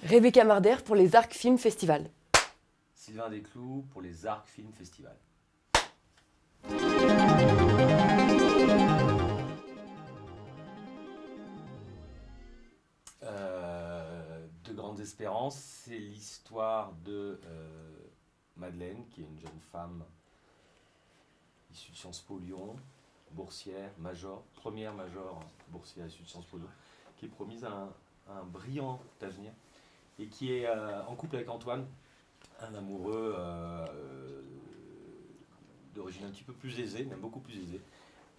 Rebecca Marder pour les Arcs Film Festival. Sylvain Desclous pour les Arcs Film Festival. De Grandes Espérances, c'est l'histoire de Madeleine, qui est une jeune femme issue de Sciences Po Lyon, boursière, major, première major boursière issue de Sciences Po Lyon, qui est promise à un brillant avenir et qui est en couple avec Antoine, un amoureux d'origine un petit peu plus aisée, même beaucoup plus aisée,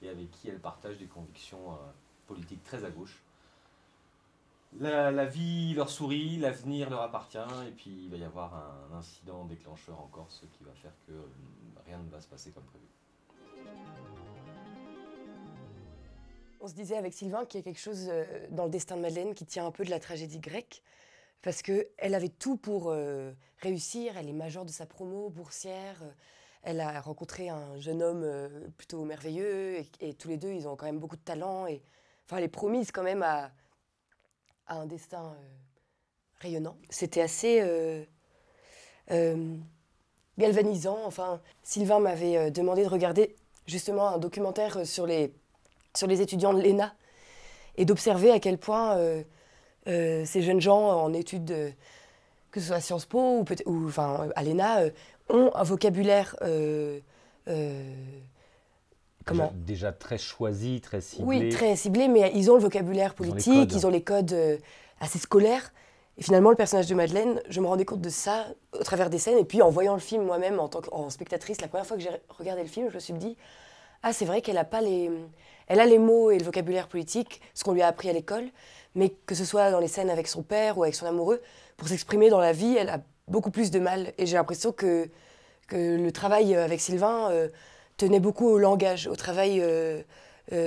et avec qui elle partage des convictions politiques très à gauche. La vie leur sourit, l'avenir leur appartient, et puis il va y avoir un incident déclencheur en Corse qui va faire que rien ne va se passer comme prévu. On se disait avec Sylvain qu'il y a quelque chose dans le destin de Madeleine qui tient un peu de la tragédie grecque, parce qu'elle avait tout pour réussir, elle est majeure de sa promo, boursière, elle a rencontré un jeune homme plutôt merveilleux, et tous les deux, ils ont quand même beaucoup de talent, et enfin, elle est promise quand même à un destin rayonnant. C'était assez galvanisant. Enfin, Sylvain m'avait demandé de regarder justement un documentaire sur les étudiants de l'ENA et d'observer à quel point ces jeunes gens en études, que ce soit à Sciences Po ou enfin, à l'ENA, ont un vocabulaire déjà très choisi, très ciblé. Oui, très ciblé, mais ils ont le vocabulaire politique, ils ont les codes assez scolaires. Et finalement, le personnage de Madeleine, je me rendais compte de ça au travers des scènes. Et puis en voyant le film moi-même en tant que spectatrice, la première fois que j'ai regardé le film, je me suis dit « Ah, c'est vrai qu'elle a pas elle a les mots et le vocabulaire politique, ce qu'on lui a appris à l'école, mais que ce soit dans les scènes avec son père ou avec son amoureux, pour s'exprimer dans la vie, elle a beaucoup plus de mal. » Et j'ai l'impression que le travail avec Sylvain tenait beaucoup au langage, au travail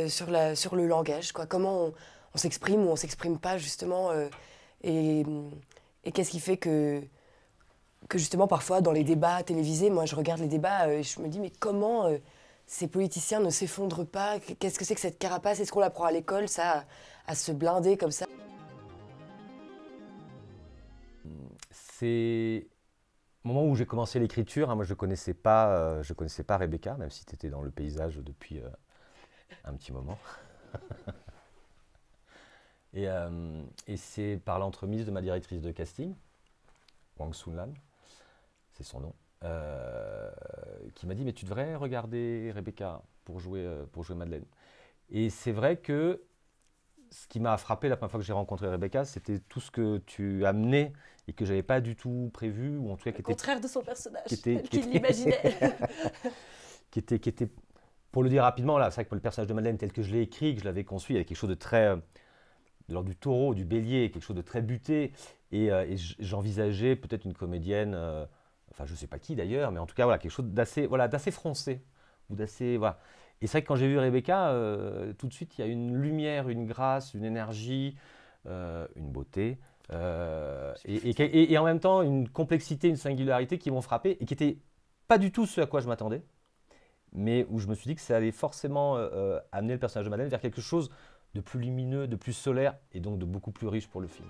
sur le langage, quoi. Comment on s'exprime ou on ne s'exprime pas, justement. Et qu'est-ce qui fait que justement, parfois, dans les débats télévisés, moi, je regarde les débats et je me dis, mais comment ces politiciens ne s'effondrent pas? Qu'est-ce que c'est que cette carapace? Est-ce qu'on l'apprend à l'école, ça, à se blinder comme ça? C'est au moment où j'ai commencé l'écriture, hein, moi je connaissais pas Rebecca, même si tu étais dans le paysage depuis un petit moment. Et c'est par l'entremise de ma directrice de casting, Wang Sunlan, c'est son nom, qui m'a dit « mais tu devrais regarder Rebecca pour jouer Madeleine ». Et c'est vrai que ce qui m'a frappé la première fois que j'ai rencontré Rebecca, c'était tout ce que tu amenais et que j'avais pas du tout prévu, ou en tout cas qui était... Le contraire de son personnage, tel qu'il l'imaginait. qui était, pour le dire rapidement, là, c'est vrai que pour le personnage de Madeleine tel que je l'ai écrit, que je l'avais conçu, il y avait quelque chose de très... de l'ordre du taureau, du bélier, quelque chose de très buté. Et j'envisageais peut-être une comédienne, enfin je sais pas qui d'ailleurs, mais en tout cas voilà, quelque chose d'assez froncé. Ou d'assez, voilà. Et c'est vrai que quand j'ai vu Rebecca, tout de suite il y a une lumière, une grâce, une énergie, une beauté, et en même temps une complexité, une singularité qui m'ont frappé et qui n'était pas du tout ce à quoi je m'attendais, mais où je me suis dit que ça allait forcément amener le personnage de Madeleine vers quelque chose de plus lumineux, de plus solaire et donc de beaucoup plus riche pour le film.